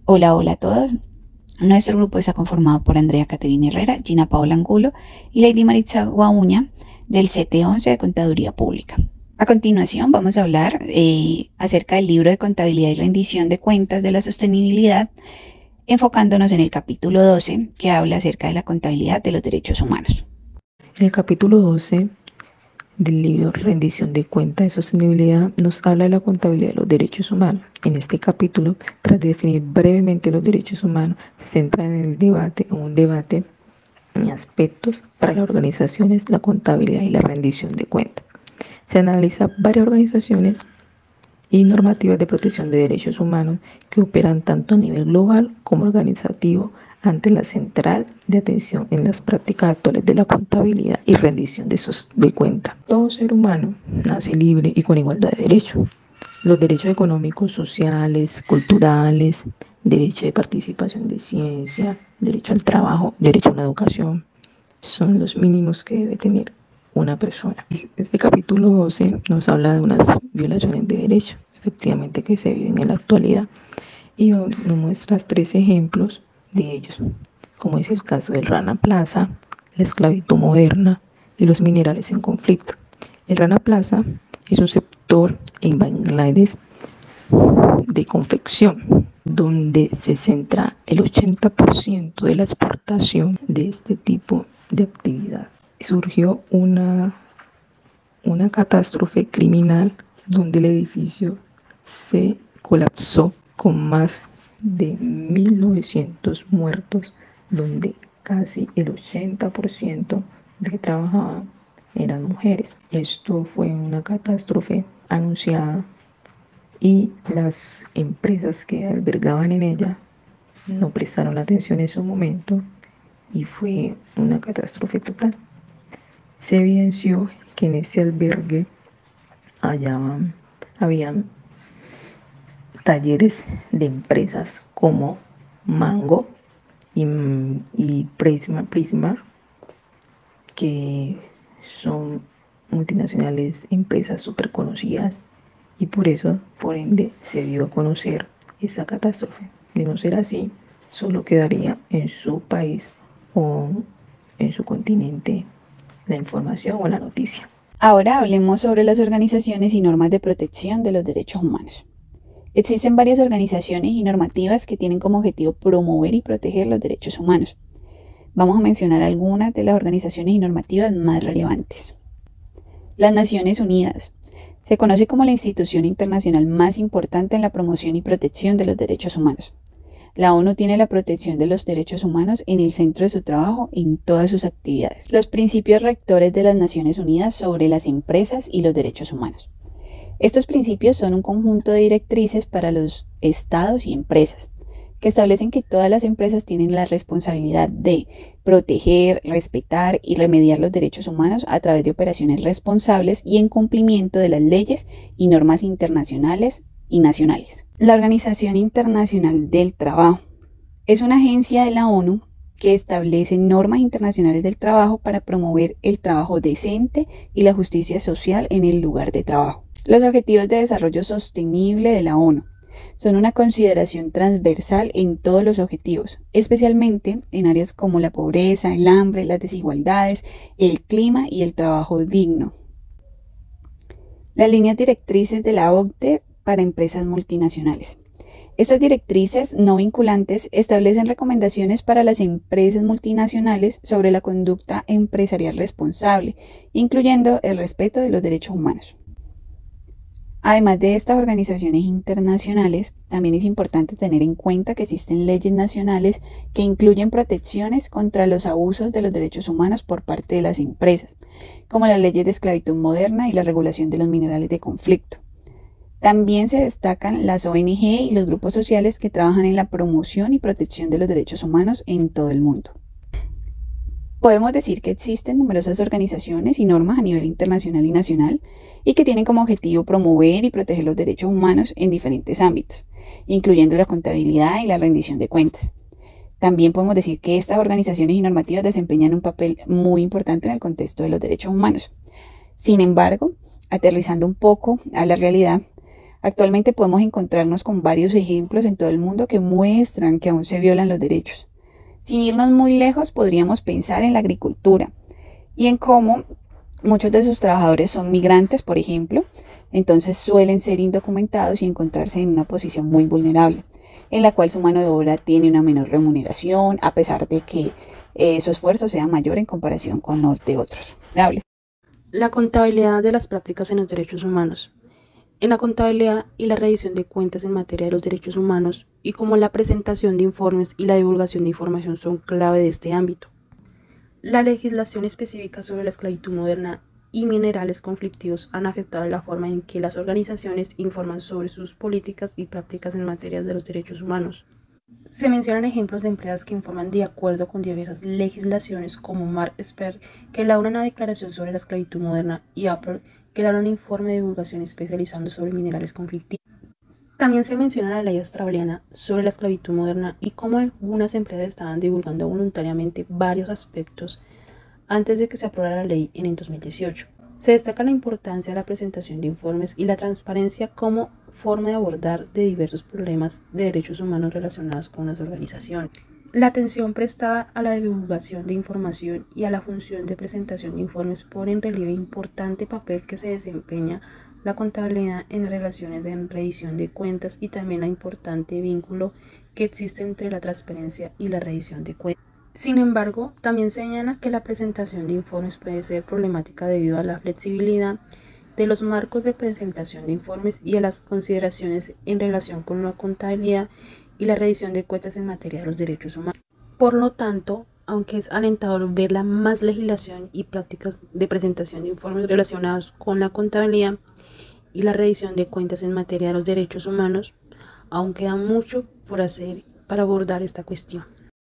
Hola, hola a todos. Nuestro grupo está conformado por Andrea Caterina Herrera, Gina Paola Angulo y Lady Maritza Guauña del CT11 de Contaduría Pública. A continuación vamos a hablar acerca del libro de contabilidad y rendición de cuentas de la sostenibilidad, enfocándonos en el capítulo 12 que habla acerca de la contabilidad de los derechos humanos. En el capítulo 12 del libro Rendición de Cuentas de Sostenibilidad nos habla de la contabilidad de los derechos humanos. En este capítulo, tras de definir brevemente los derechos humanos, se centra en un debate en aspectos para las organizaciones, la contabilidad y la rendición de cuentas. Se analiza varias organizaciones y normativas de protección de derechos humanos que operan tanto a nivel global como organizativo ante la central de atención en las prácticas actuales de la contabilidad y rendición de cuentas. Todo ser humano nace libre y con igualdad de derechos. Los derechos económicos, sociales, culturales, derecho de participación de ciencia, derecho al trabajo, derecho a una educación, son los mínimos que debe tener una persona. Este capítulo 12 nos habla de unas violaciones de derechos, efectivamente, que se viven en la actualidad, y nos muestra 3 ejemplos de ellos, como es el caso del Rana Plaza, la esclavitud moderna y los minerales en conflicto. El Rana Plaza es un sector en Bangladesh de confección, donde se centra el 80% de la exportación de este tipo de actividad. Surgió una catástrofe criminal donde el edificio se colapsó con más de 1.900 muertos, donde casi el 80% de que trabajaban eran mujeres. Esto fue una catástrofe anunciada y las empresas que albergaban en ella no prestaron atención en su momento y fue una catástrofe total. Se evidenció que en este albergue habían talleres de empresas como Mango y Prisma, que son multinacionales, empresas súper conocidas, y por ende, se dio a conocer esa catástrofe. De no ser así, solo quedaría en su país o en su continente la información o la noticia. Ahora hablemos sobre las organizaciones y normas de protección de los derechos humanos. Existen varias organizaciones y normativas que tienen como objetivo promover y proteger los derechos humanos. Vamos a mencionar algunas de las organizaciones y normativas más relevantes. Las Naciones Unidas. Se conoce como la institución internacional más importante en la promoción y protección de los derechos humanos. La ONU tiene la protección de los derechos humanos en el centro de su trabajo en todas sus actividades. Los principios rectores de las Naciones Unidas sobre las empresas y los derechos humanos. Estos principios son un conjunto de directrices para los estados y empresas, que establecen que todas las empresas tienen la responsabilidad de proteger, respetar y remediar los derechos humanos a través de operaciones responsables y en cumplimiento de las leyes y normas internacionales y nacionales. La Organización Internacional del Trabajo es una agencia de la ONU que establece normas internacionales del trabajo para promover el trabajo decente y la justicia social en el lugar de trabajo. Los Objetivos de Desarrollo Sostenible de la ONU son una consideración transversal en todos los objetivos, especialmente en áreas como la pobreza, el hambre, las desigualdades, el clima y el trabajo digno. Las líneas directrices de la OCDE para empresas multinacionales. Estas directrices no vinculantes establecen recomendaciones para las empresas multinacionales sobre la conducta empresarial responsable, incluyendo el respeto de los derechos humanos. Además de estas organizaciones internacionales, también es importante tener en cuenta que existen leyes nacionales que incluyen protecciones contra los abusos de los derechos humanos por parte de las empresas, como las leyes de esclavitud moderna y la regulación de los minerales de conflicto. También se destacan las ONG y los grupos sociales que trabajan en la promoción y protección de los derechos humanos en todo el mundo. Podemos decir que existen numerosas organizaciones y normas a nivel internacional y nacional y que tienen como objetivo promover y proteger los derechos humanos en diferentes ámbitos, incluyendo la contabilidad y la rendición de cuentas. También podemos decir que estas organizaciones y normativas desempeñan un papel muy importante en el contexto de los derechos humanos. Sin embargo, aterrizando un poco a la realidad, Actualmente podemos encontrarnos con varios ejemplos en todo el mundo que muestran que aún se violan los derechos. Sin irnos muy lejos, podríamos pensar en la agricultura y en cómo muchos de sus trabajadores son migrantes, por ejemplo, entonces suelen ser indocumentados y encontrarse en una posición muy vulnerable, en la cual su mano de obra tiene una menor remuneración, a pesar de que su esfuerzo sea mayor en comparación con los de otros vulnerables. La contabilidad de las prácticas en los derechos humanos. En la contabilidad y la rendición de cuentas en materia de los derechos humanos, y como la presentación de informes y la divulgación de información son clave de este ámbito. La legislación específica sobre la esclavitud moderna y minerales conflictivos han afectado la forma en que las organizaciones informan sobre sus políticas y prácticas en materia de los derechos humanos. Se mencionan ejemplos de empresas que informan de acuerdo con diversas legislaciones, como Mark Esper, que elabora una declaración sobre la esclavitud moderna, y Apple, que elabora un informe de divulgación especializando sobre minerales conflictivos. También se menciona la ley australiana sobre la esclavitud moderna y cómo algunas empresas estaban divulgando voluntariamente varios aspectos antes de que se aprobara la ley en el 2018. Se destaca la importancia de la presentación de informes y la transparencia como forma de abordar de diversos problemas de derechos humanos relacionados con las organizaciones. La atención prestada a la divulgación de información y a la función de presentación de informes pone en relieve el importante papel que se desempeña la contabilidad en relaciones de rendición de cuentas y también la importante vínculo que existe entre la transparencia y la rendición de cuentas. Sin embargo, también señala que la presentación de informes puede ser problemática debido a la flexibilidad de los marcos de presentación de informes y a las consideraciones en relación con la contabilidad y la rendición de cuentas en materia de los derechos humanos. Por lo tanto, aunque es alentador ver la más legislación y prácticas de presentación de informes relacionados con la contabilidad y la rendición de cuentas en materia de los derechos humanos, aún queda mucho por hacer para abordar esta cuestión.